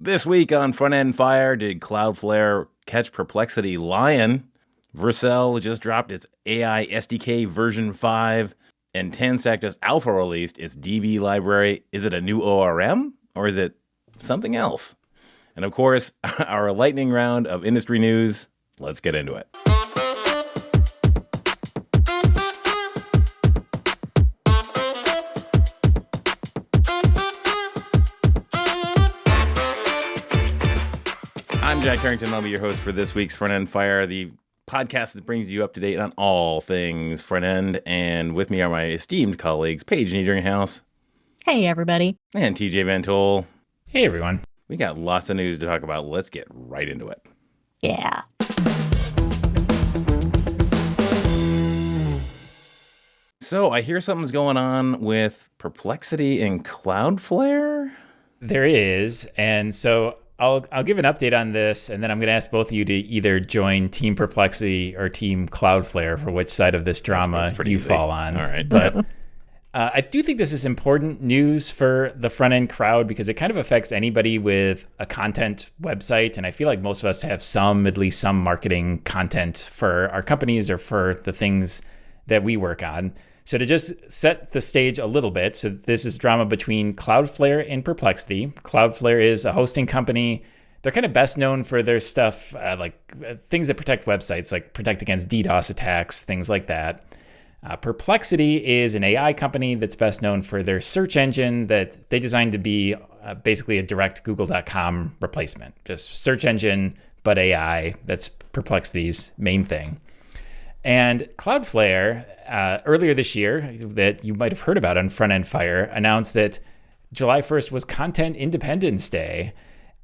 This week on Front End Fire, did Cloudflare catch Perplexity lying? Vercel just dropped its AI SDK version 5, and TanStack just alpha released its DB library. Is it a new ORM, or is it something else? And of course, our lightning round of industry news. Let's get into it. I'm Jack Harrington. I'll be your host for this week's Front End Fire, the podcast that brings you up to date on all things front end. And with me are my esteemed colleagues, Paige Niederinghouse. Hey, everybody. And TJ Van Tol. Hey, everyone. We got lots of news to talk about. Let's get right into it. Yeah. So I hear something's going on with Perplexity and Cloudflare. There is. And so I'll give an update on this, and then I'm going to ask both of you to either join Team Perplexity or Team Cloudflare for which side of this drama you easy. fall on. All right. But I do think this is important news for the front-end crowd because it kind of affects anybody with a content website. And I feel like most of us have at least some marketing content for our companies or for the things that we work on. So to just set the stage a little bit, so this is drama between Cloudflare and Perplexity. Cloudflare is a hosting company. They're kind of best known for their stuff, things that protect websites, like protect against DDoS attacks, things like that. Perplexity is an AI company that's best known for their search engine that they designed to be basically a direct Google.com replacement. Just search engine, but AI. That's Perplexity's main thing. And Cloudflare, earlier this year, that you might have heard about on Front End Fire, announced that July 1st was Content Independence Day.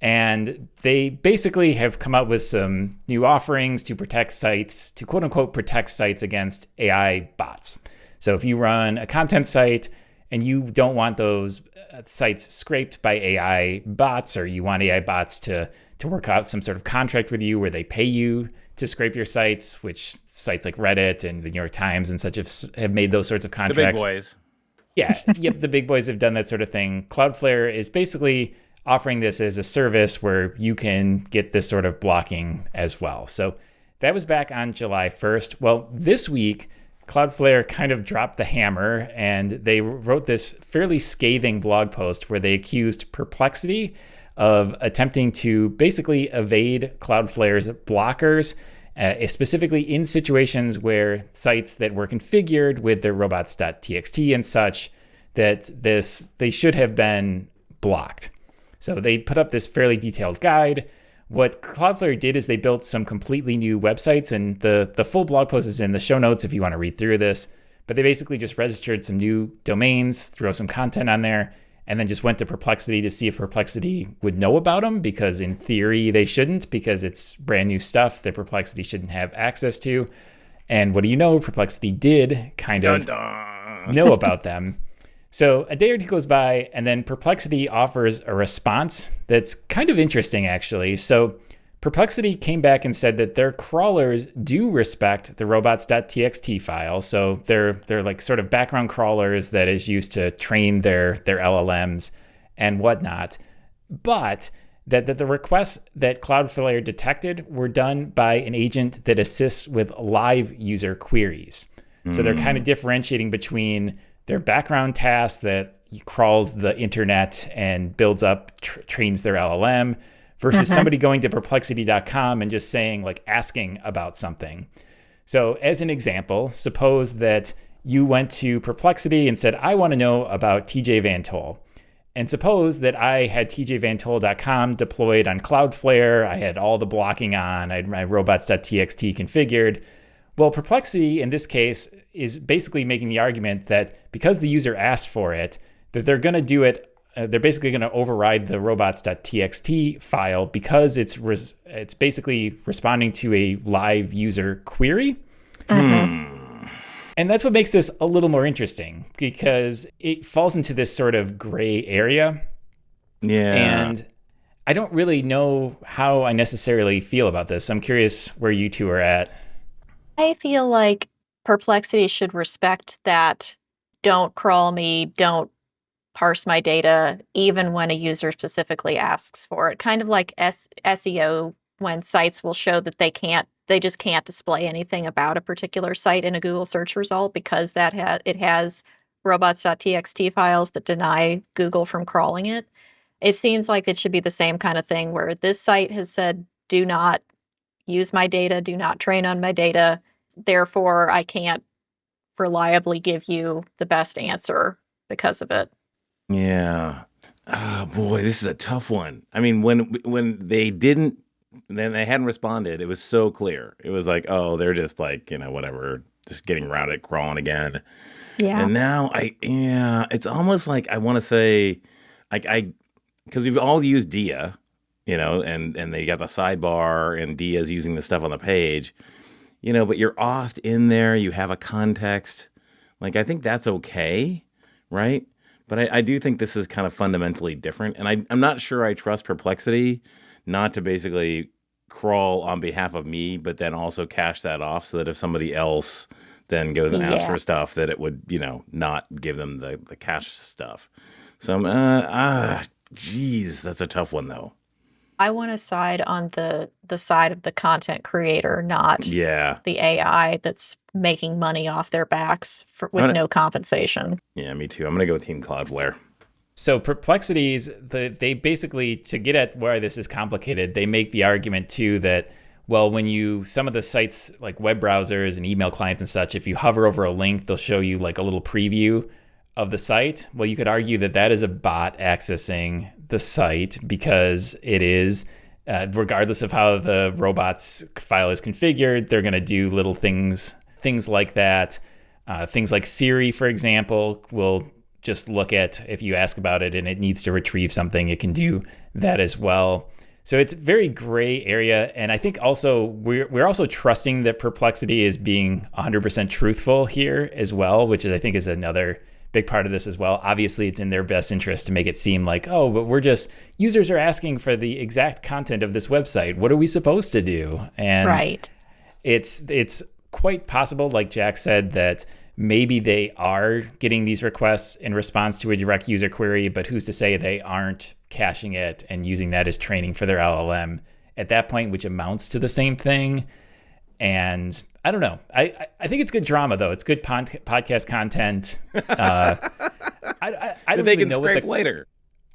And they basically have come up with some new offerings to protect sites, to quote unquote protect sites against AI bots. So if you run a content site and you don't want those sites scraped by AI bots, or you want AI bots to work out some sort of contract with you where they pay you to scrape your sites, which sites like Reddit and the New York Times and such have made those sorts of contracts. The big boys. Yeah, yep, the big boys have done that sort of thing. Cloudflare is basically offering this as a service where you can get this sort of blocking as well. So that was back on July 1st. Well, this week, Cloudflare kind of dropped the hammer and they wrote this fairly scathing blog post where they accused Perplexity of attempting to basically evade Cloudflare's blockers, specifically in situations where sites that were configured with their robots.txt and such, that they should have been blocked. So they put up this fairly detailed guide. What Cloudflare did is they built some completely new websites, and the full blog post is in the show notes if you want to read through this. But they basically just registered some new domains, threw some content on there, and then just went to Perplexity to see if Perplexity would know about them, because in theory they shouldn't, because it's brand new stuff that Perplexity shouldn't have access to. And what do you know? Perplexity did kind of know about them. So a day or two goes by, and then Perplexity offers a response that's kind of interesting, actually. So Perplexity came back and said that their crawlers do respect the robots.txt file. So they're like sort of background crawlers that is used to train their LLMs and whatnot. But that the requests that Cloudflare detected were done by an agent that assists with live user queries. So they're kind of differentiating between their background task that crawls the internet and builds up, trains their LLM, versus somebody going to perplexity.com and just saying, like, asking about something. So as an example, suppose that you went to Perplexity and said, I want to know about TJ Van Tol. And suppose that I had tjvantol.com deployed on Cloudflare. I had all the blocking on. I had my robots.txt configured. Well, Perplexity in this case is basically making the argument that because the user asked for it, that they're going to do it. They're basically going to override the robots.txt file because it's basically responding to a live user query. And that's what makes this a little more interesting, because it falls into this sort of gray area. Yeah. And I don't really know how I necessarily feel about this. I'm curious where you two are at. I feel like Perplexity should respect that. Don't crawl me. Don't parse my data even when a user specifically asks for it. Kind of like SEO, when sites will show that they just can't display anything about a particular site in a Google search result because it has robots.txt files that deny Google from crawling it. It seems like it should be the same kind of thing where this site has said, do not use my data, do not train on my data. Therefore, I can't reliably give you the best answer because of it. Yeah. Oh boy, this is a tough one. I mean, when they didn't, then they hadn't responded, it was so clear. It was like, oh, they're just like, whatever, just getting around it, crawling again. Yeah. And now it's almost like I want to say, because we've all used Dia, and they got the sidebar and Dia's using the stuff on the page, but you're oft in there, you have a context. Like, I think that's okay, right? But I do think this is kind of fundamentally different. And I'm not sure I trust Perplexity not to basically crawl on behalf of me, but then also cache that off so that if somebody else then goes and asks for stuff, that it would, not give them the cache stuff. So, geez, that's a tough one, though. I want to side on the side of the content creator, not the AI that's making money off their backs with no compensation. Yeah, me too. I'm going to go with Team Cloudflare. So Perplexities, they basically, to get at why this is complicated, they make the argument too that, well, when some of the sites like web browsers and email clients and such, if you hover over a link, they'll show you like a little preview of the site. Well, you could argue that is a bot accessing the site because it is, regardless of how the robots file is configured, they're going to do little things like that. Things like Siri, for example, will just look at if you ask about it and it needs to retrieve something, it can do that as well. So it's a very gray area. And I think also we're also trusting that Perplexity is being 100% truthful here as well, which I think is another big part of this as well. Obviously, it's in their best interest to make it seem like, oh, but users are asking for the exact content of this website. What are we supposed to do? And right. It's quite possible, like Jack said, that maybe they are getting these requests in response to a direct user query, but who's to say they aren't caching it and using that as training for their LLM at that point, which amounts to the same thing. And I don't know. I think it's good drama, though. It's good podcast content. I don't they even can know scrape later.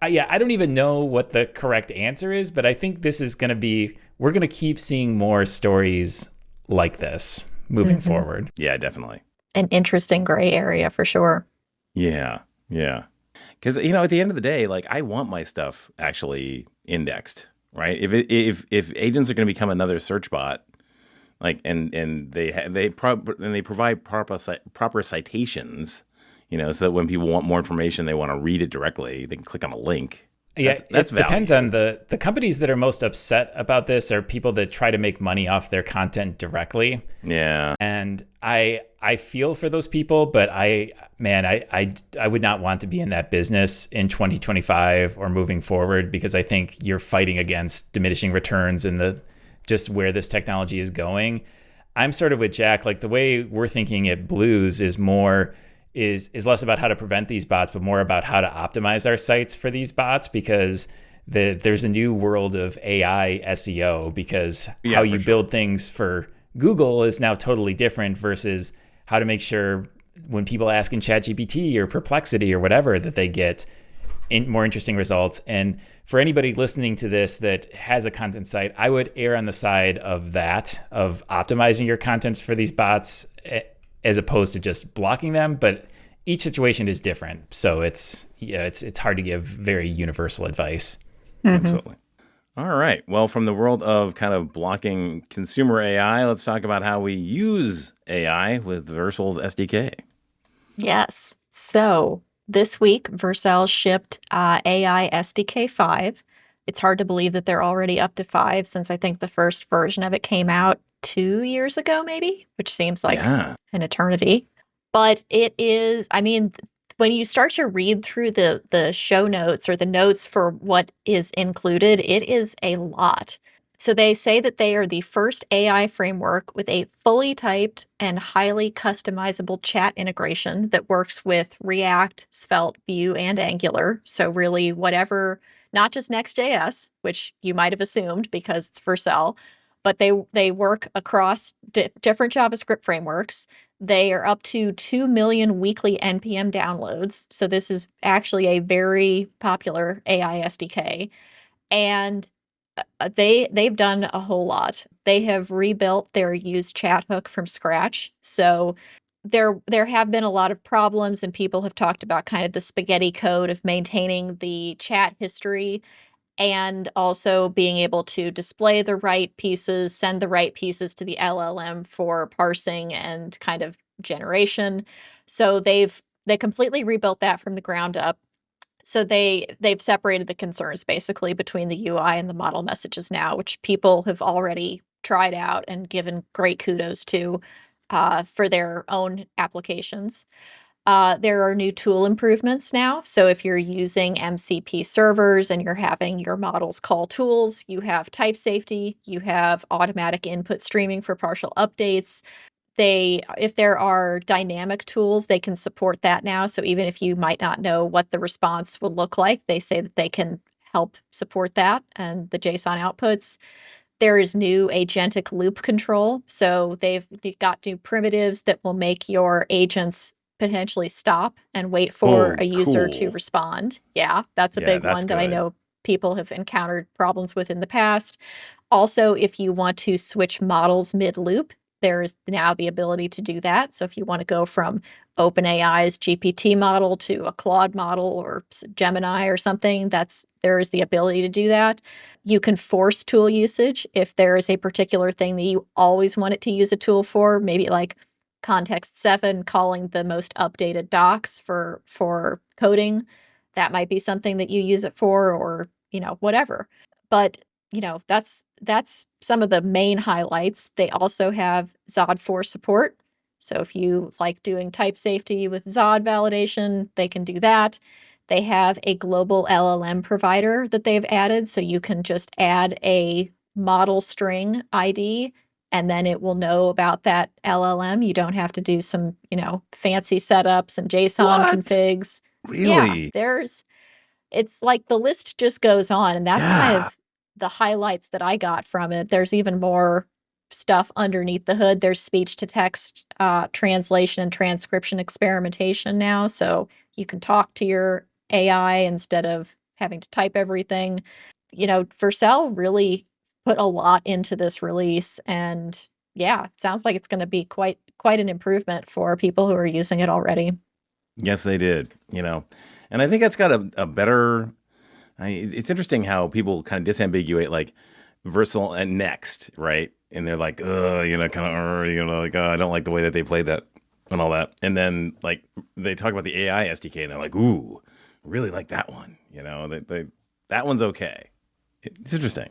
I don't even know what the correct answer is, but I think this is going to be, we're going to keep seeing more stories like this moving forward. Yeah, definitely. An interesting gray area for sure. Yeah. Because, at the end of the day, like, I want my stuff actually indexed, right? If agents are going to become another search bot, like, and they provide proper citations, so that when people want more information, they want to read it directly, they can click on a link. That's it depends on the companies that are most upset about this are people that try to make money off their content directly. Yeah. And I feel for those people, but I would not want to be in that business in 2025 or moving forward, because I think you're fighting against diminishing returns in just where this technology is going. I'm sort of with Jack, like the way we're thinking at Blues is less about how to prevent these bots, but more about how to optimize our sites for these bots, because there's a new world of AI SEO, because how you build things for Google is now totally different versus how to make sure when people ask in ChatGPT or Perplexity or whatever that they get more interesting results. And for anybody listening to this that has a content site, I would err on the side of optimizing your content for these bots as opposed to just blocking them. But each situation is different. So it's hard to give very universal advice. Absolutely. All right. Well, from the world of kind of blocking consumer AI, let's talk about how we use AI with Vercel's SDK. Yes. So this week, Vercel shipped AI SDK 5. It's hard to believe that they're already up to 5, since I think the first version of it came out 2 years ago, maybe, which seems like an eternity. But it is, I mean, when you start to read through the show notes or the notes for what is included, it is a lot. So they say that they are the first AI framework with a fully typed and highly customizable chat integration that works with React, Svelte, Vue, and Angular. So really whatever, not just Next.js, which you might have assumed because it's Vercel, but they work across different JavaScript frameworks. They are up to 2 million weekly NPM downloads. So this is actually a very popular AI SDK. And they've done a whole lot. They have rebuilt their used chat hook from scratch. So there have been a lot of problems, and people have talked about kind of the spaghetti code of maintaining the chat history and also being able to display the right pieces, send the right pieces to the LLM for parsing and kind of generation. So they completely rebuilt that from the ground up. So they've separated the concerns basically between the UI and the model messages now, which people have already tried out and given great kudos to for their own applications. There are new tool improvements now. So if you're using MCP servers and you're having your models call tools, you have type safety, you have automatic input streaming for partial updates. If there are dynamic tools, they can support that now. So even if you might not know what the response will look like, they say that they can help support that and the JSON outputs. There is new agentic loop control. So they've got new primitives that will make your agents potentially stop and wait for a user to respond. Yeah, that's a big one that I know people have encountered problems with in the past. Also, if you want to switch models mid-loop, there's now the ability to do that. So if you want to go from OpenAI's GPT model to a Claude model or Gemini or something, there is the ability to do that. You can force tool usage if there is a particular thing that you always want it to use a tool for, maybe like Context 7 calling the most updated docs for coding. That might be something that you use it for, or, whatever. But that's some of the main highlights. They also have Zod 4 support. So if you like doing type safety with Zod validation, they can do that. They have a global LLM provider that they've added. So you can just add a model string ID and then it will know about that LLM. You don't have to do some, fancy setups and JSON configs. Really? Yeah, it's like the list just goes on, and that's kind of the highlights that I got from it. There's even more stuff underneath the hood. There's speech to text translation and transcription experimentation now. So you can talk to your AI instead of having to type everything. Vercel really put a lot into this release, and yeah, it sounds like it's going to be quite an improvement for people who are using it already. Yes, they did, and I think that's got a better, it's interesting how people kind of disambiguate like Vercel and Next, right? And they're like, I don't like the way that they played that and all that. And then like they talk about the AI SDK and they're like, ooh, really like that one. That one's okay. It's interesting.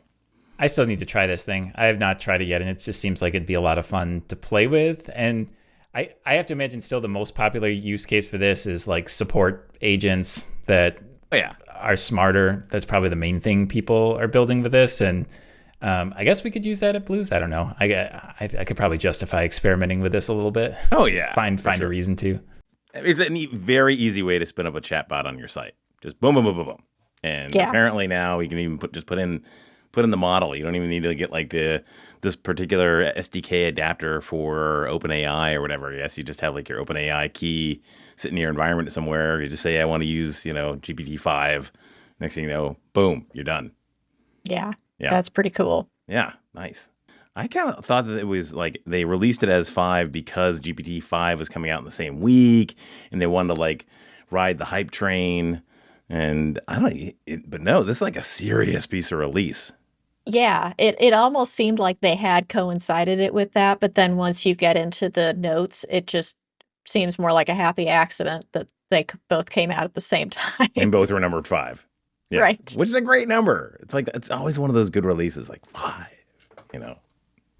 I still need to try this thing. I have not tried it yet, and it just seems like it'd be a lot of fun to play with. And I have to imagine still the most popular use case for this is like support agents that are smarter. That's probably the main thing people are building with this. And I guess we could use that at Blues. I don't know. I could probably justify experimenting with this a little bit. Oh, yeah. Find a reason to. It's a very easy way to spin up a chatbot on your site. Just boom, boom, boom, boom, boom. And apparently now you can even put in the model. You don't even need to get like this particular SDK adapter for OpenAI or whatever. Yes, you just have like your OpenAI key sitting in your environment somewhere. You just say, I want to use, GPT-5. Next thing you know, boom, you're done. Yeah, that's pretty cool. Yeah, nice. I kind of thought that it was like they released it as 5 because GPT-5 was coming out in the same week, and they wanted to like ride the hype train. And I don't know, but no, this is like a serious piece of release. Yeah, it almost seemed like they had coincided it with that, but then once you get into the notes, it just seems more like a happy accident that they both came out at the same time. And both were numbered 5. Yeah. Right. Which is a great number. It's like, it's always one of those good releases, like 5,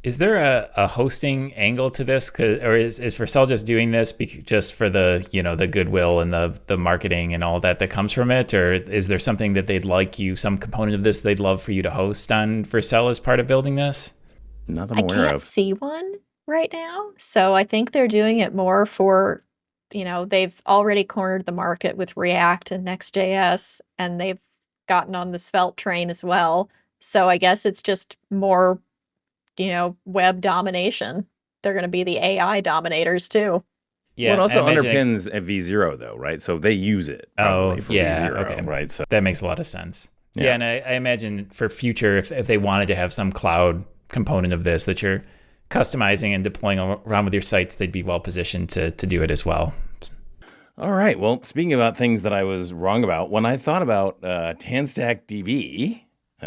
Is there a hosting angle to this, or is Vercel just doing this just for the the goodwill and the marketing and all that comes from it, or is there something that some component of this they'd love for you to host on Vercel as part of building this? Not that I'm aware I can't of. see one right now, so I think they're doing it more for, they've already cornered the market with React and Next.js, and they've gotten on the Svelte train as well. So I guess it's just more web domination. They're going to be the AI dominators too. Yeah, well, it also I imagine underpins a V0 though, right? So they use it probably for V0, okay. right? So that makes a lot of sense. Yeah. Yeah, and I imagine for future, if they wanted to have some cloud component of this that you're customizing and deploying around with your sites, they'd be well positioned to do it as well. All right. Well, speaking about things that I was wrong about, when I thought about TanStack DB,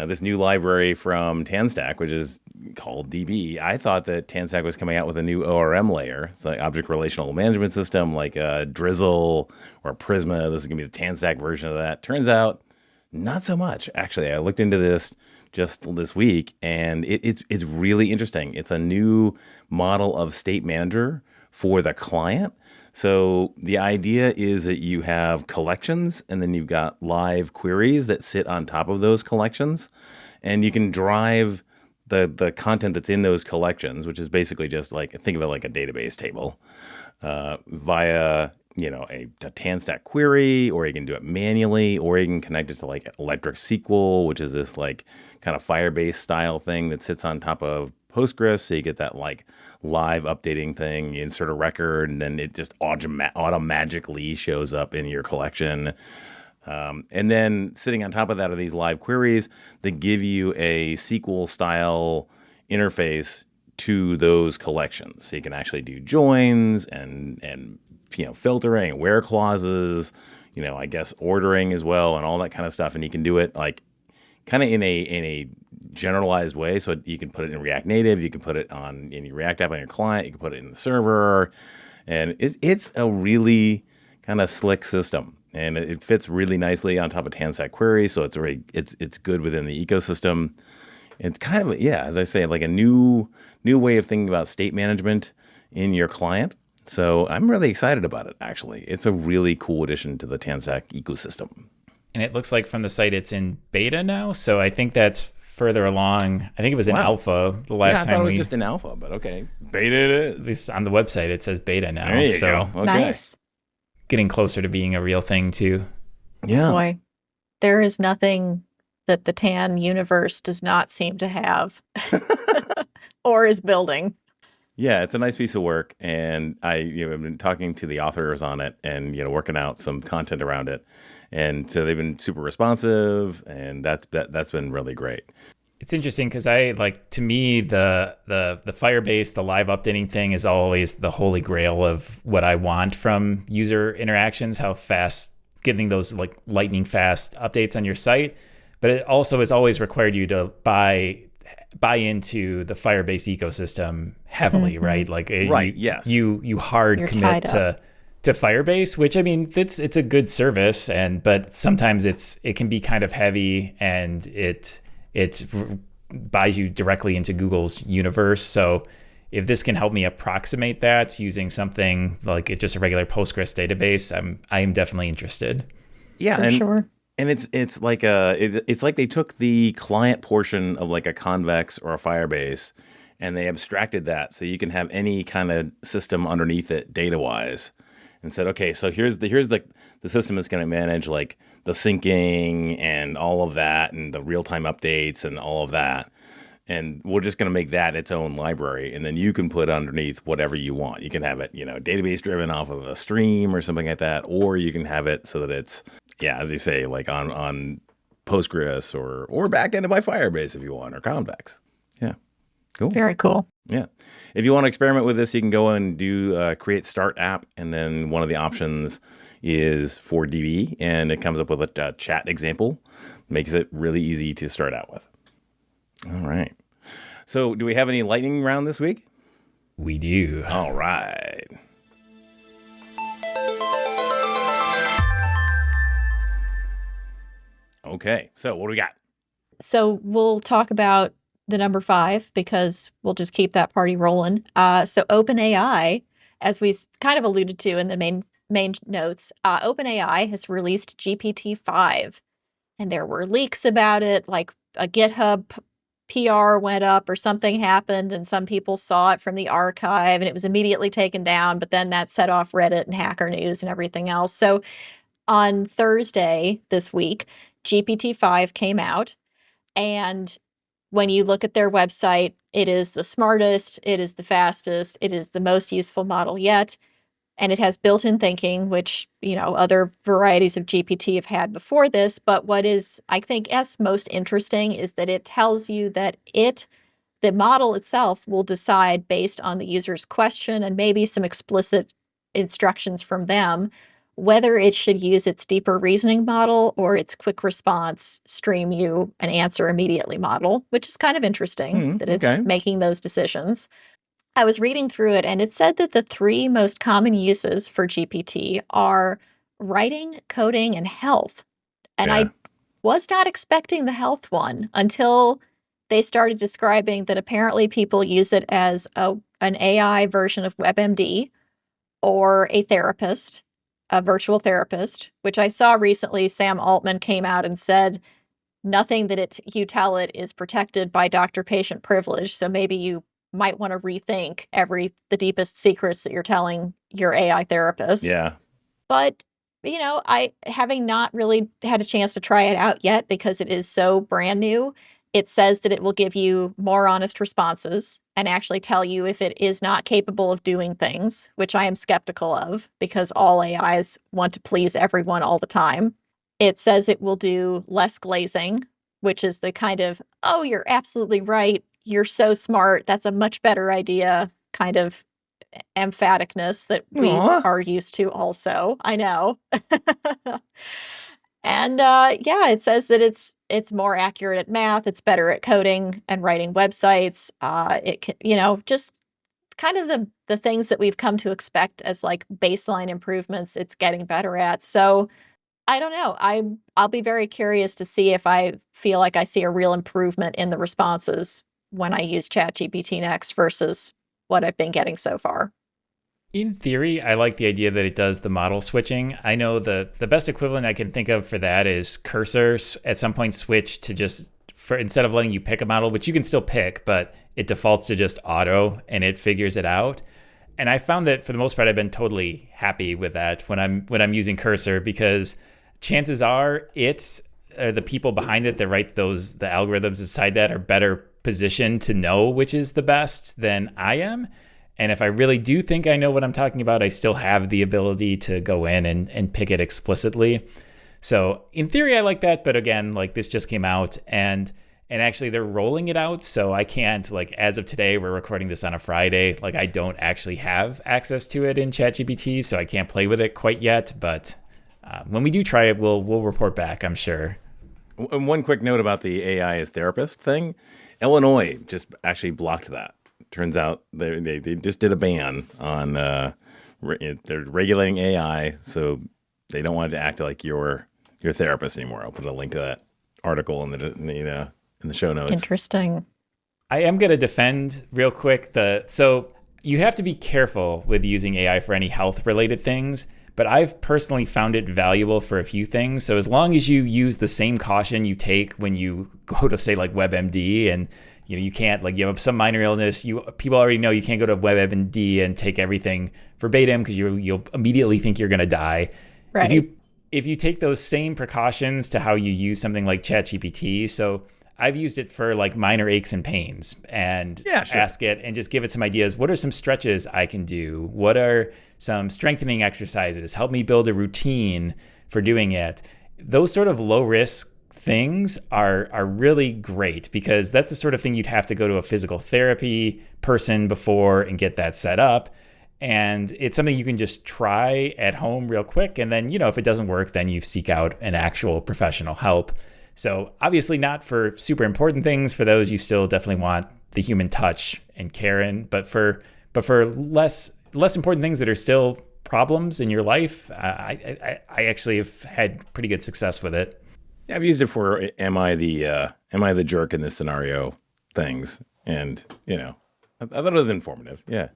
this new library from TanStack, which is called DB, I thought that TanStack was coming out with a new ORM layer. It's like Object Relational Management System, like Drizzle or Prisma. This is going to be the TanStack version of that. Turns out, not so much. Actually, I looked into this just this week, and it's really interesting. It's a new model of state manager for the client. So the idea is that you have collections, and then you've got live queries that sit on top of those collections, and you can drive the content that's in those collections, which is basically just like, think of it like a database table, via a TanStack query, or you can do it manually, or you can connect it to like Electric SQL, which is this like kind of Firebase style thing that sits on top of Postgres. So you get that like live updating thing. You insert a record, and then it just automatically shows up in your collection. And then sitting on top of that are these live queries that give you a SQL style interface to those collections. So you can actually do joins and filtering, where clauses, I guess ordering as well, and all that kind of stuff. And you can do it like kind of in a generalized way. So you can put it in React Native, you can put it in your React app on your client, you can put it in the server, and it's a really kind of slick system, and it fits really nicely on top of TanStack query. So it's good within the ecosystem. It's kind of as I say, like a new way of thinking about state management in your client. So I'm really excited about it. Actually, it's a really cool addition to the TanStack ecosystem. And it looks like from the site it's in beta now, so I think that's further along. I think it was in alpha the last time. I thought it was just in alpha, but okay, beta it is. At least on the website it says beta now. There you go. Okay. Nice. Getting closer to being a real thing too. Yeah. Boy, there is nothing that the Tan universe does not seem to have or is building. Yeah, it's a nice piece of work, and I've been talking to the authors on it, and working out some content around it, and so they've been super responsive, and that's been really great. It's interesting because to me the Firebase, the live updating thing is always the holy grail of what I want from user interactions. How fast, getting those like lightning fast updates on your site, but it also has always required you to buy into the Firebase ecosystem heavily, right? Like yes. You hard You're commit tied to Firebase, which I mean it's a good service, but sometimes it can be kind of heavy, and it buys you directly into Google's universe. So if this can help me approximate that using something like just a regular Postgres database, I'm definitely interested. Yeah, for sure. And it's like they took the client portion of like a Convex or a Firebase, and they abstracted that so you can have any kind of system underneath it data wise, and said, okay, so here's the system that's going to manage like the syncing and all of that, and the real time updates and all of that. And we're just going to make that its own library, and then you can put underneath whatever you want. You can have it, database driven off of a stream or something like that, or you can have it so that it's, as you say, like on Postgres or backended by Firebase if you want, or Convex. Yeah, cool. Very cool. Yeah, if you want to experiment with this, you can go and do create start app, and then one of the options is for DB, and it comes up with a chat example, makes it really easy to start out with. All right. So do we have any lightning round this week? We do. All right. Okay. So what do we got? So we'll talk about the number 5 because we'll just keep that party rolling. So OpenAI, as we kind of alluded to in the main notes, OpenAI has released GPT-5, and there were leaks about it, like a GitHub PR went up or something happened, and some people saw it from the archive, and it was immediately taken down, but then that set off Reddit and Hacker News and everything else. So on Thursday this week, GPT-5 came out, and when you look at their website, it is the smartest, it is the fastest, it is the most useful model yet. And it has built-in thinking, which, other varieties of GPT have had before this. But what is, I think, most interesting is that it tells you that the model itself will decide based on the user's question and maybe some explicit instructions from them, whether it should use its deeper reasoning model or its quick response, stream you an answer immediately model, which is kind of interesting that it's making those decisions. I was reading through it, and it said that the 3 most common uses for GPT are writing, coding, and health. And I was not expecting the health one until they started describing that apparently people use it as an AI version of WebMD or a therapist, a virtual therapist, which I saw recently. Sam Altman came out and said nothing that you tell it is protected by doctor-patient privilege, so maybe you might want to rethink the deepest secrets that you're telling your AI therapist. Yeah. But, I having not really had a chance to try it out yet because it is so brand new, it says that it will give you more honest responses and actually tell you if it is not capable of doing things, which I am skeptical of because all AIs want to please everyone all the time. It says it will do less glazing, which is the kind of, oh, you're absolutely right, you're so smart, that's a much better idea kind of emphaticness that we are used to also. I know. And it says that it's more accurate at math, it's better at coding and writing websites. It can, just kind of the things that we've come to expect as like baseline improvements, it's getting better at. So I don't know. I'll be very curious to see if I feel like I see a real improvement in the responses when I use ChatGPT next versus what I've been getting so far. In theory, I like the idea that it does the model switching. I know the best equivalent I can think of for that is Cursor at some point switch to just, instead of letting you pick a model, which you can still pick, but it defaults to just auto and it figures it out. And I found that for the most part, I've been totally happy with that when I'm using Cursor, because chances are it's the people behind it that write the algorithms inside that are better positioned to know which is the best than I am. And if I really do think I know what I'm talking about, I still have the ability to go in and pick it explicitly. So in theory, I like that. But again, like this just came out and actually they're rolling it out. So I can't, like, as of today, we're recording this on a Friday. Like I don't actually have access to it in ChatGPT, so I can't play with it quite yet. But when we do try it, we'll report back, I'm sure. And one quick note about the AI as therapist thing. Illinois just actually blocked that. Turns out they just did a ban on they're regulating AI, so they don't want it to act like your therapist anymore. I'll put a link to that article in the show notes. Interesting. I am going to defend real quick so you have to be careful with using AI for any health related things, but I've personally found it valuable for a few things. So as long as you use the same caution you take when you go to say like WebMD, and you can't, like, you have some minor illness, people already know you can't go to WebMD and take everything verbatim because you'll immediately think you're going to die. Right. If you take those same precautions to how you use something like ChatGPT, so I've used it for like minor aches and pains and ask it and just give it some ideas. What are some stretches I can do? What are some strengthening exercises? Help me build a routine for doing it. Those sort of low risk things are really great, because that's the sort of thing you'd have to go to a physical therapy person before and get that set up. And it's something you can just try at home real quick. And then, if it doesn't work, then you seek out an actual professional help. So obviously not for super important things. For those, you still definitely want the human touch and care in. But for less important things that are still problems in your life, I actually have had pretty good success with it. Yeah, I've used it for am I the jerk in this scenario things. And, I thought it was informative. Yeah.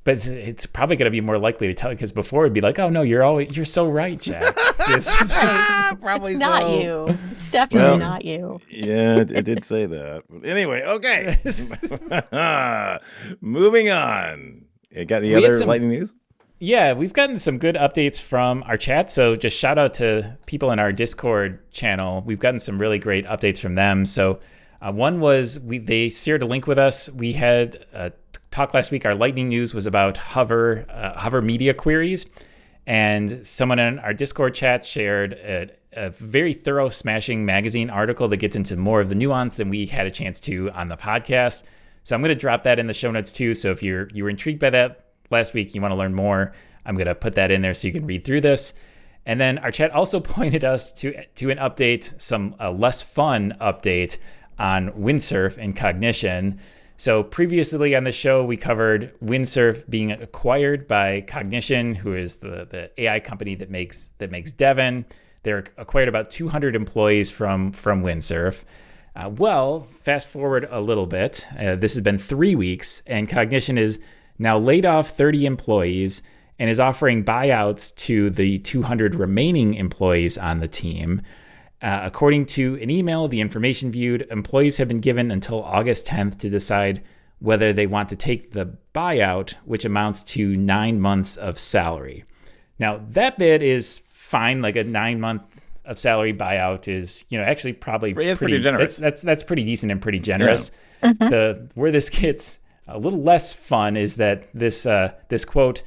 But it's probably going to be more likely to tell you because before it'd be like, oh no, you're so right, Jack. Probably it's not so. you. It's definitely not you. Yeah, it did say that. But anyway, okay. Moving on. You got any other lightning news? Yeah, we've gotten some good updates from our chat. So just shout out to people in our Discord channel. We've gotten some really great updates from them. So one was they shared a link with us. We had a talk last week. Our lightning news was about hover media queries. And someone in our Discord chat shared a very thorough Smashing Magazine article that gets into more of the nuance than we had a chance to on the podcast. So I'm going to drop that in the show notes too. So if you were intrigued by that last week, you want to learn more, I'm going to put that in there so you can read through this. And then our chat also pointed us to an update, some less fun update on Windsurf and Cognition. So previously on the show, we covered Windsurf being acquired by Cognition, who is the AI company that makes Devon. They're acquired about 200 employees from Windsurf. Well, fast forward a little bit. This has been 3 weeks, and Cognition is now laid off 30 employees and is offering buyouts to the 200 remaining employees on the team. According to an email, the information viewed, employees have been given until August 10th to decide whether they want to take the buyout, which amounts to 9 months of salary. Now, that bit is fine. Like a 9-month of salary buyout is, actually probably pretty generous. That's pretty decent and pretty generous. Yeah. Mm-hmm. Where this gets a little less fun is that this quote,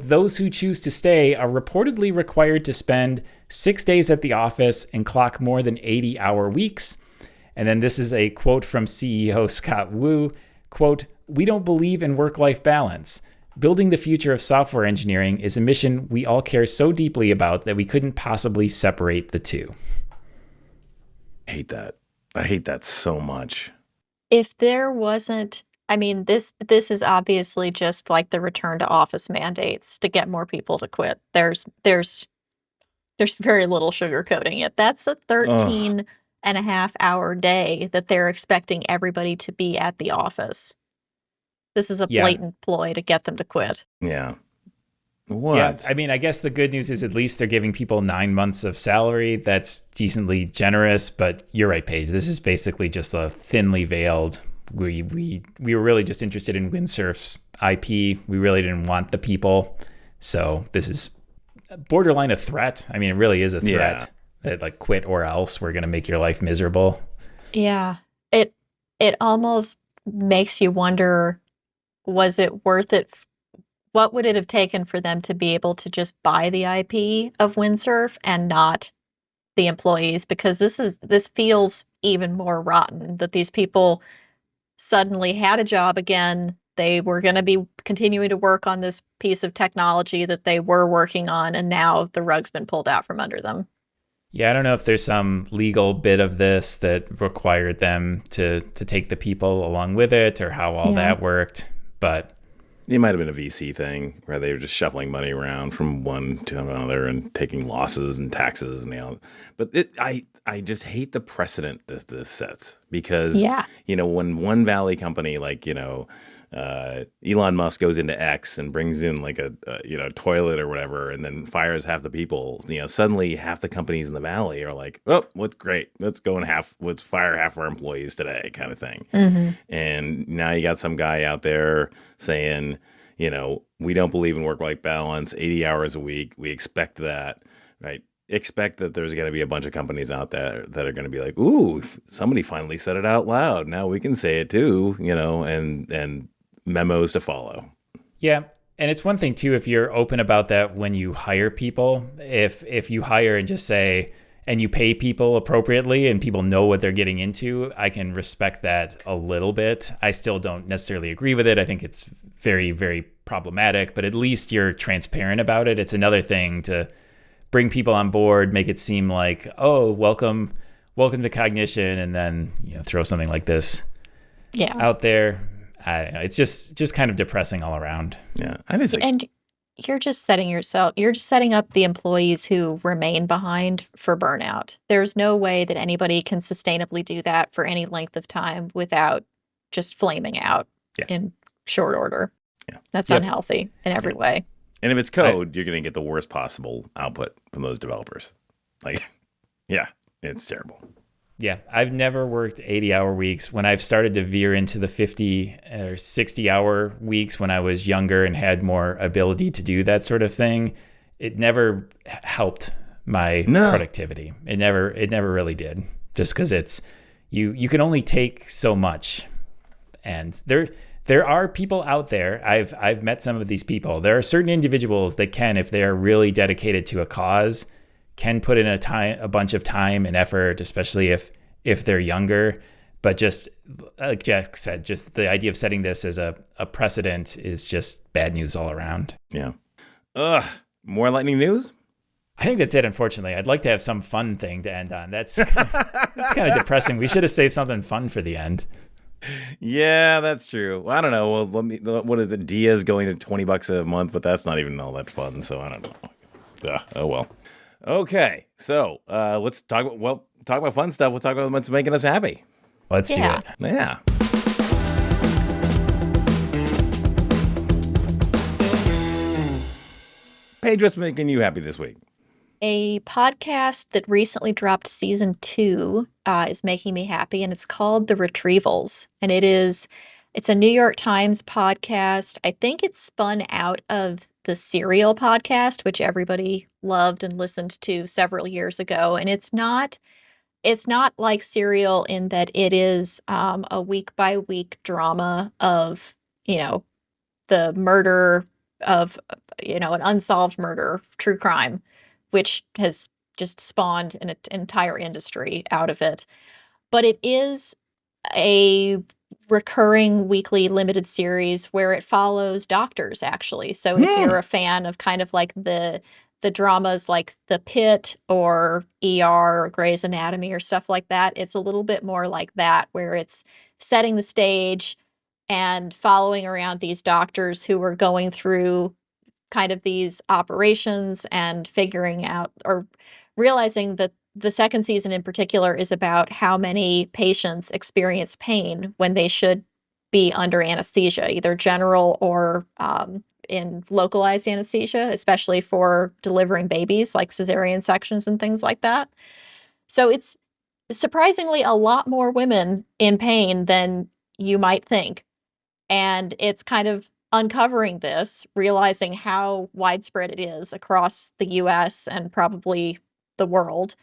those who choose to stay are reportedly required to spend 6 days at the office and clock more than 80-hour weeks. And then this is a quote from CEO Scott Wu, quote, we don't believe in work-life balance. Building the future of software engineering is a mission we all care so deeply about that we couldn't possibly separate the two. I hate that. I hate that so much. If there wasn't, this is obviously just like the return to office mandates to get more people to quit. There's very little sugarcoating it. That's a 13 and a half hour day that they're expecting everybody to be at the office. This is a blatant ploy to get them to quit. Yeah. What? Yeah, I guess the good news is at least they're giving people 9 months of salary. That's decently generous, but you're right, Paige. This is basically just a thinly veiled. We were really just interested in Windsurf's IP. We really didn't want the people. So this is borderline a threat. It really is a threat that like quit or else we're going to make your life miserable. Yeah. It almost makes you wonder, was it worth it? What would it have taken for them to be able to just buy the IP of Windsurf and not the employees? Because this feels even more rotten that these people suddenly had a job again. They were going to be continuing to work on this piece of technology that they were working on, and now the rug's been pulled out from under them. Yeah, I don't know if there's some legal bit of this that required them to take the people along with it or how all that worked, but it might have been a VC thing where they were just shuffling money around from one to another and taking losses and taxes and But I just hate the precedent this sets because when one Valley company like Elon Musk goes into X and brings in like a toilet or whatever, and then fires half the people. Suddenly half the companies in the Valley are like, "Oh, what's great? Let's fire half our employees today," kind of thing. Mm-hmm. And now you got some guy out there saying, we don't believe in work-life balance, 80 hours a week. We expect that, right? Expect that there's going to be a bunch of companies out there that are going to be like, "Ooh, somebody finally said it out loud. Now we can say it too," and memos to follow. Yeah. And it's one thing too, if you're open about that when you hire people, if you hire and just say, and you pay people appropriately and people know what they're getting into, I can respect that a little bit. I still don't necessarily agree with it. I think it's very, very problematic, but at least you're transparent about it. It's another thing to bring people on board, make it seem like, oh, welcome to Cognition, and then throw something like this out there. I don't know. It's just kind of depressing all around. Yeah, and you're just setting up the employees who remain behind for burnout. There's no way that anybody can sustainably do that for any length of time without just flaming out in short order. Yeah. That's unhealthy in every way. And if it's code, you're going to get the worst possible output from those developers. Like, yeah, it's terrible. Yeah, I've never worked 80-hour weeks. When I've started to veer into the 50 or 60-hour weeks when I was younger and had more ability to do that sort of thing, it never helped my productivity. It never really did. Just because it's you can only take so much, and there are people out there. I've met some of these people. There are certain individuals that can, if they are really dedicated to a cause, can put in a bunch of time and effort, especially if they're younger. But just like Jack said, just the idea of setting this as a precedent is just bad news all around. Yeah. More lightning news? I think that's it, unfortunately. I'd like to have some fun thing to end on. That's kind of depressing. We should have saved something fun for the end. Yeah, that's true. Well, I don't know. Well, what is it? Dia's going to $20 a month, but that's not even all that fun. So I don't know. Oh well. Okay, so let's talk about fun stuff. Let's talk about what's making us happy. Let's do it. Yeah. Paige, what's making you happy this week? A podcast that recently dropped season 2 is making me happy, and it's called The Retrievals. And it's a New York Times podcast. I think it's spun out of the Serial podcast, which everybody loved and listened to several years ago. And it's not like Serial in that it is a week by week drama of, the murder of, an unsolved murder, true crime, which has just spawned an entire industry out of it. But it is a recurring weekly limited series where it follows doctors, actually. So if you're a fan of kind of like the dramas like The Pit or ER or Grey's Anatomy or stuff like that, it's a little bit more like that, where it's setting the stage and following around these doctors who are going through kind of these operations and figuring out or realizing that the second season in particular is about how many patients experience pain when they should be under anesthesia, either general or in localized anesthesia, especially for delivering babies, like cesarean sections and things like that. So it's surprisingly a lot more women in pain than you might think. And it's kind of uncovering this, realizing how widespread it is across the US and probably the world,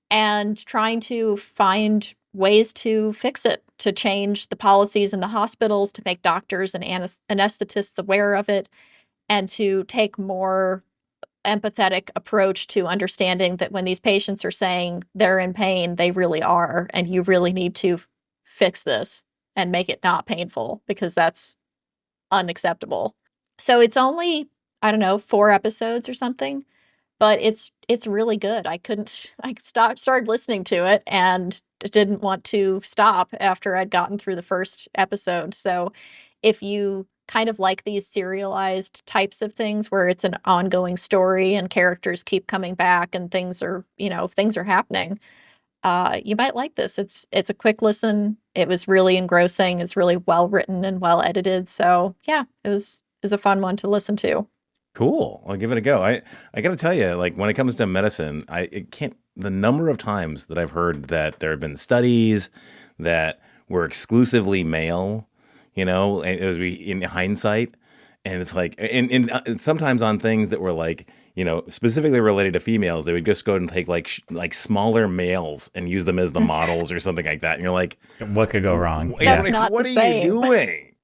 and trying to find ways to fix it, to change the policies in the hospitals, to make doctors and anesthetists aware of it, and to take more empathetic approach to understanding that when these patients are saying they're in pain, they really are, and you really need to fix this and make it not painful, because that's unacceptable. So it's only, 4 episodes or something, but it's really good. I started listening to it and didn't want to stop after I'd gotten through the first episode. So if you kind of like these serialized types of things where it's an ongoing story and characters keep coming back and things are happening, you might like this. It's a quick listen. It was really engrossing. It's really well written and well edited. So yeah, it was a fun one to listen to. Cool. I'll give it a go. I got to tell you, like when it comes to medicine, the number of times that I've heard that there have been studies that were exclusively male, and it was in hindsight. And it's like, and sometimes on things that were like, specifically related to females, they would just go and take like smaller males and use them as the models or something like that. And you're like, what could go wrong? That's not what the are same. you doing?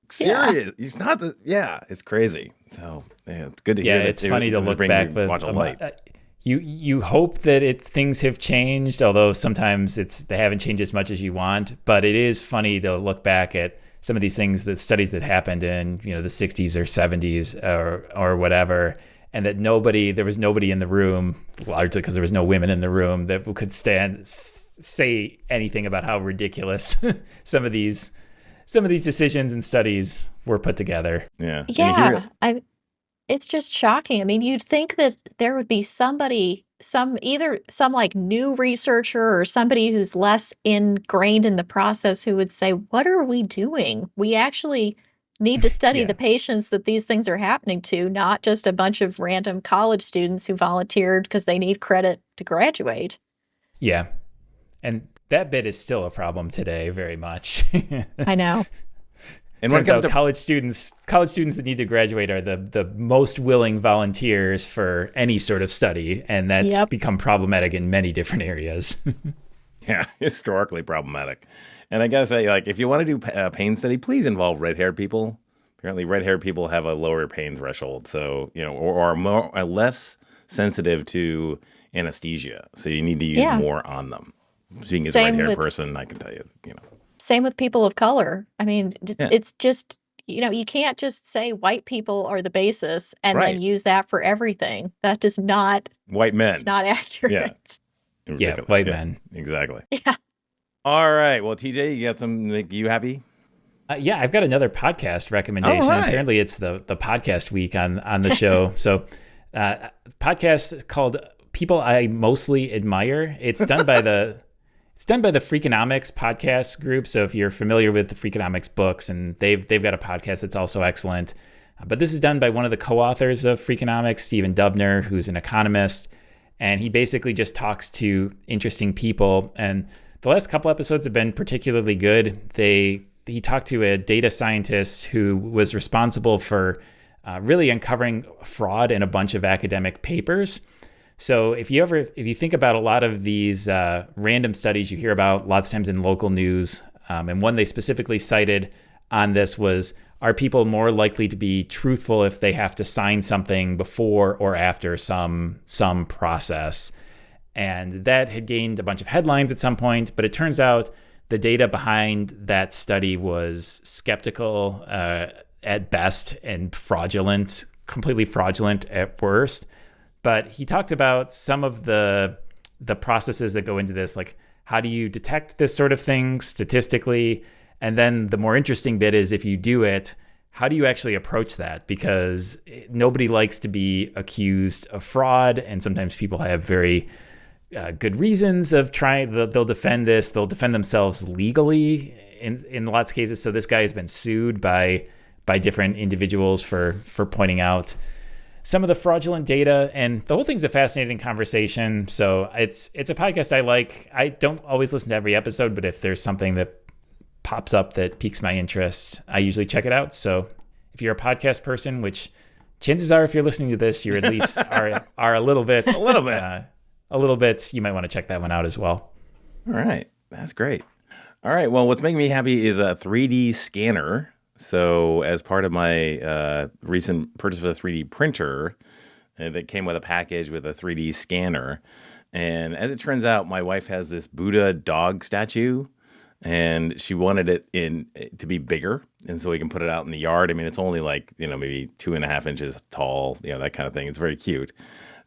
Serious? He's not it's crazy. So yeah, it's good to hear. Yeah, it's funny to look back, but you hope that things have changed, although sometimes they haven't changed as much as you want. But it is funny to look back at some of these things, the studies that happened in the 60s or 70s or whatever, and that there was nobody in the room, largely because there was no women in the room, that could say anything about how ridiculous some of these decisions and studies were put together. Yeah. Yeah. It's just shocking. I mean, you'd think that there would be somebody, either some like new researcher or somebody who's less ingrained in the process who would say, what are we doing? We actually need to study Yeah. the patients that these things are happening to, not just a bunch of random college students who volunteered because they need credit to graduate. Yeah. And that bit is still a problem today, very much. I know. And when it Turns comes out to college students that need to graduate are the most willing volunteers for any sort of study, and that's become problematic in many different areas. yeah, historically problematic. And I gotta say, like, if you want to do a pain study, please involve red-haired people. Apparently, red-haired people have a lower pain threshold, so or are less sensitive to anesthesia. So you need to use more on them. Speaking as a red-haired person, I can tell you, Same with people of color. I mean, it's just, you can't just say white people are the basis and then use that for everything. That does not. White men. It's not accurate. Yeah, white men. Exactly. Yeah. All right. Well, TJ, you got some make you happy? Yeah, I've got another podcast recommendation. All right. Apparently, it's the podcast week on the show. So, podcast called "People I Mostly Admire." It's done by the Freakonomics podcast group. So if you're familiar with the Freakonomics books, and they've got a podcast that's also excellent. But this is done by one of the co-authors of Freakonomics, Stephen Dubner, who's an economist, and he basically just talks to interesting people. And the last couple episodes have been particularly good. He talked to a data scientist who was responsible for really uncovering fraud in a bunch of academic papers. So if you think about a lot of these random studies you hear about lots of times in local news, and one they specifically cited on this was, are people more likely to be truthful if they have to sign something before or after some process? And that had gained a bunch of headlines at some point, but it turns out the data behind that study was skeptical at best and completely fraudulent at worst. But he talked about some of the processes that go into this, like how do you detect this sort of thing statistically? And then the more interesting bit is, if you do it, how do you actually approach that? Because nobody likes to be accused of fraud, and sometimes people have very good reasons of trying. They'll defend this. They'll defend themselves legally in lots of cases. So this guy has been sued by different individuals for pointing out some of the fraudulent data, and the whole thing's a fascinating conversation. So it's a podcast I like. I don't always listen to every episode, but if there's something that pops up that piques my interest, I usually check it out. So if you're a podcast person, which chances are if you're listening to this, you're at least are a little bit, you might want to check that one out as well. All right. That's great. All right. Well, what's making me happy is a 3D scanner. So as part of my recent purchase of a 3D printer, that came with a package with a 3D scanner. And as it turns out, my wife has this Buddha dog statue, and she wanted it to be bigger, and so we can put it out in the yard. I mean, it's only like, maybe 2.5 inches tall, that kind of thing. It's very cute.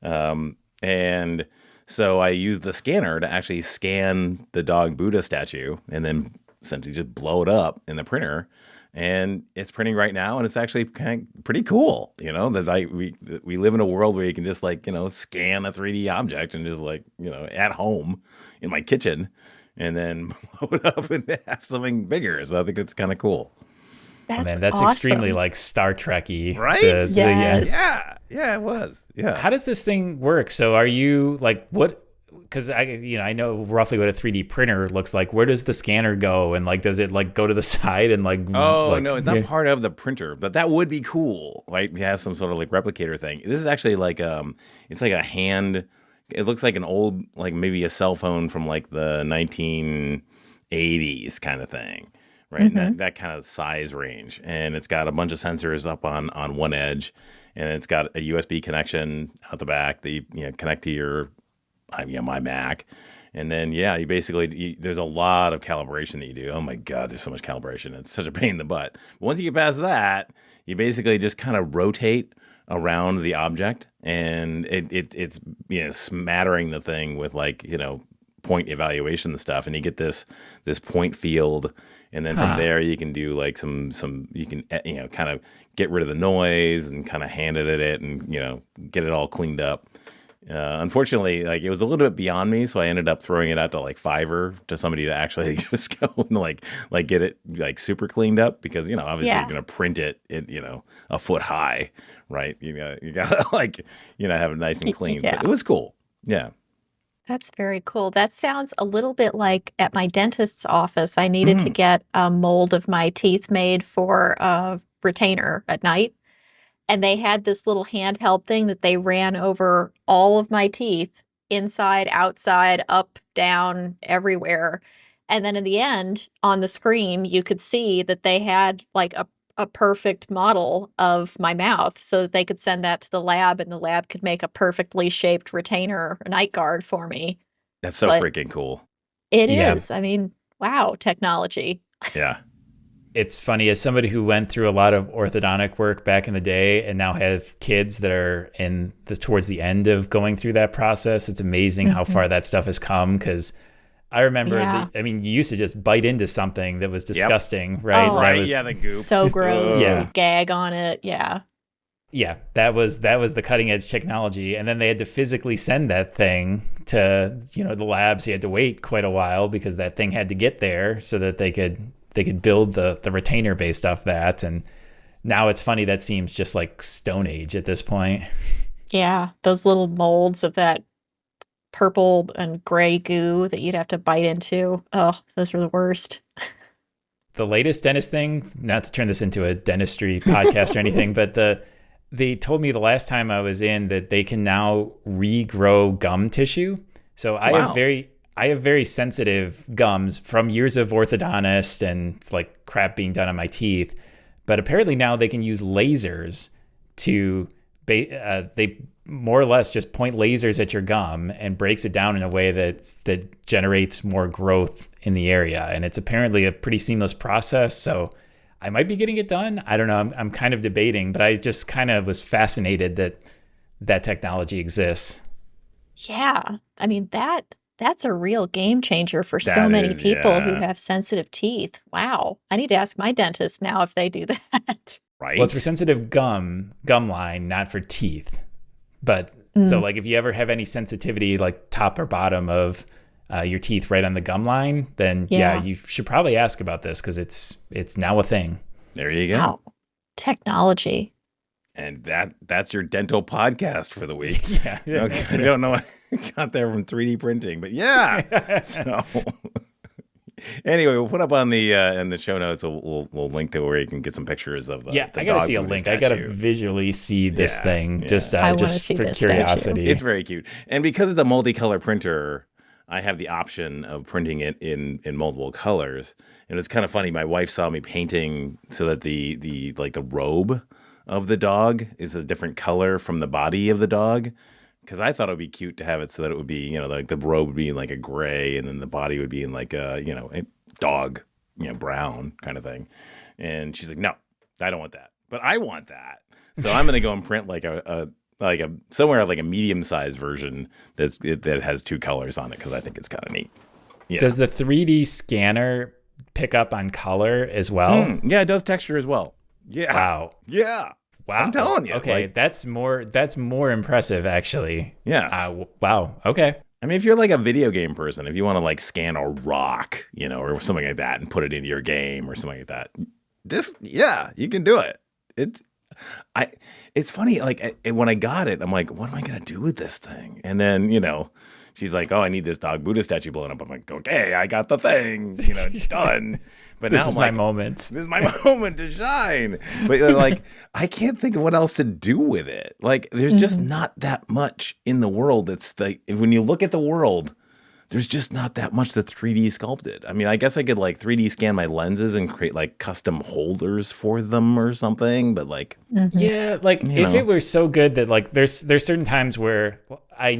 And so I used the scanner to actually scan the dog Buddha statue and then essentially just blow it up in the printer. And it's printing right now, and it's actually pretty cool. That we live in a world where you can just scan a 3D object and just at home in my kitchen, and then blow it up and have something bigger. So I think it's kind of cool. That's that's awesome. Extremely like Star Trek-y, right? Yes. Yeah, it was. Yeah. How does this thing work? So are you what? Because I know roughly what a 3D printer looks like. Where does the scanner go, and does it go to the side and Oh no, it's not part of the printer, but that would be cool, right? You have some sort of replicator thing. This is actually it's like a hand. It looks like an old maybe a cell phone from the 1980s kind of thing, right? Mm-hmm. That kind of size range, and it's got a bunch of sensors up on one edge, and it's got a USB connection out the back that you connect to your my Mac. And then, you basically, there's a lot of calibration that you do. Oh my God, there's so much calibration. It's such a pain in the butt. But once you get past that, you basically just kind of rotate around the object, and it's smattering the thing with point evaluation stuff, and you get this point field, and then from there you can do like some you can kind of get rid of the noise and kind of hand it at it and get it all cleaned up. Unfortunately, like it was a little bit beyond me, so I ended up throwing it out to like Fiverr to somebody to actually just go and like get it like super cleaned up, because obviously you're gonna print it a foot high, right? You gotta like have it nice and clean. Yeah. But it was cool. Yeah. That's very cool. That sounds a little bit like at my dentist's office. I needed to get a mold of my teeth made for a retainer at night. And they had this little handheld thing that they ran over all of my teeth, inside, outside, up, down, everywhere. And then in the end, on the screen, you could see that they had like a perfect model of my mouth, so that they could send that to the lab, and the lab could make a perfectly shaped retainer, a night guard for me. That's so freaking cool. It is. I mean, wow, technology. Yeah. It's funny, as somebody who went through a lot of orthodontic work back in the day and now have kids that are towards the end of going through that process, it's amazing how far that stuff has come. Because I remember, you used to just bite into something that was disgusting, right? Oh, right. The goop. So gross. Yeah. Gag on it. Yeah. Yeah, that was the cutting edge technology, and then they had to physically send that thing to the labs. You had to wait quite a while because that thing had to get there so that they could build the retainer based off that. And now it's funny, that seems just like Stone Age at this point. Yeah, those little molds of that purple and gray goo that you'd have to bite into. Oh, those were the worst. The latest dentist thing, not to turn this into a dentistry podcast or anything, but they told me the last time I was in that they can now regrow gum tissue. So I have very sensitive gums from years of orthodontist and like crap being done on my teeth. But apparently now they can use lasers to, they more or less just point lasers at your gum and breaks it down in a way that generates more growth in the area. And it's apparently a pretty seamless process. So I might be getting it done. I don't know. I'm kind of debating, but I just kind of was fascinated that technology exists. Yeah. I mean, that's a real game changer for so many people who have sensitive teeth. Wow. I need to ask my dentist now if they do that. Right. Well, it's for sensitive gum line, not for teeth. But so like if you ever have any sensitivity, like top or bottom of your teeth right on the gum line, then you should probably ask about this, because it's now a thing. There you go. Wow. Technology. And that's your dental podcast for the week. Yeah. Okay, I don't know. I got there from 3D printing, but yeah. So anyway, we'll put up on the in the show notes. We'll link to where you can get some pictures of the. Yeah, I gotta see a link. Statue. I gotta visually see this thing. Just I just see for this curiosity. statue. It's very cute, and because it's a multicolor printer, I have the option of printing it in multiple colors. And it's kind of funny. My wife saw me painting so that the robe of the dog is a different color from the body of the dog, because I thought it would be cute to have it so that it would be, like the robe would be in like a gray, and then the body would be in like a dog, brown kind of thing. And she's like, no, I don't want that, but I want that. So I'm gonna go and print like a somewhere like a medium-sized version that has two colors on it, because I think it's kind of neat. Yeah. Does the 3D scanner pick up on color as well? Yeah, it does texture as well. Yeah. Wow. Yeah. Wow. I'm telling you. Okay, that's more impressive, actually. Yeah. Wow. Okay. I mean, if you're like a video game person, if you want to like scan a rock, or something like that and put it into your game or something like that, you can do it. It's funny. Like when I got it, I'm like, what am I going to do with this thing? And then, she's like, oh, I need this dog Buddha statue blown up. I'm like, okay, I got the thing, it's done. But this now is my moment. This is my moment to shine. But like, I can't think of what else to do with it. Like, there's just not that much in the world. That's when you look at the world, there's just not that much that's 3D sculpted. I mean, I guess I could like 3D scan my lenses and create like custom holders for them or something. But like, yeah, like if it were so good that like there's certain times where I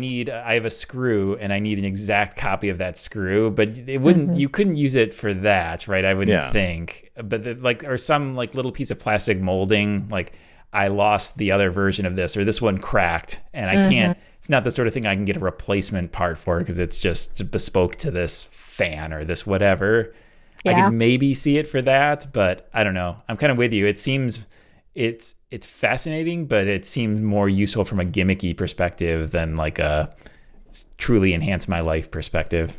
have a screw and I need an exact copy of that screw, but it wouldn't, you couldn't use it for that, right? I wouldn't think, but or some like little piece of plastic molding, like I lost the other version of this, or this one cracked, and I can't, it's not the sort of thing I can get a replacement part for because it's just bespoke to this fan or this whatever. I could maybe see it for that, but I don't know. I'm kind of with you. It seems it's fascinating, but it seems more useful from a gimmicky perspective than like a truly enhance my life perspective.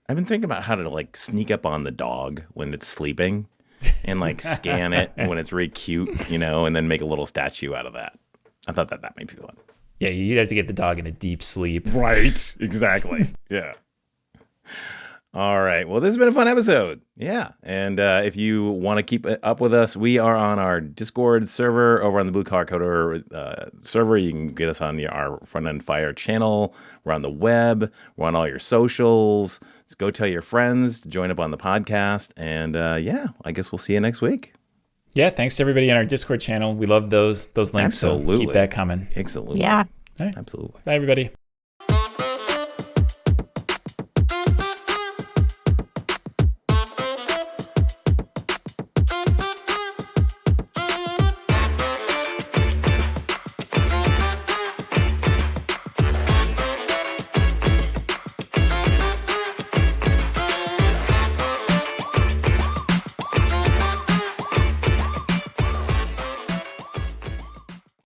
I've been thinking about how to like sneak up on the dog when it's sleeping and like scan it when it's really cute, you know, and then make a little statue out of that. I thought that might be fun. Yeah, you'd have to get the dog in a deep sleep. Right. Exactly. Yeah. All right. Well, this has been a fun episode. Yeah. And if you want to keep up with us, we are on our Discord server over on the Blue Collar Coder server. You can get us on our Front End Fire channel. We're on the web. We're on all your socials. Just go tell your friends to join up on the podcast. And yeah, I guess we'll see you next week. Yeah. Thanks to everybody on our Discord channel. We love those links. Absolutely. So keep that coming. Absolutely. Yeah. All right. Absolutely. Bye, everybody.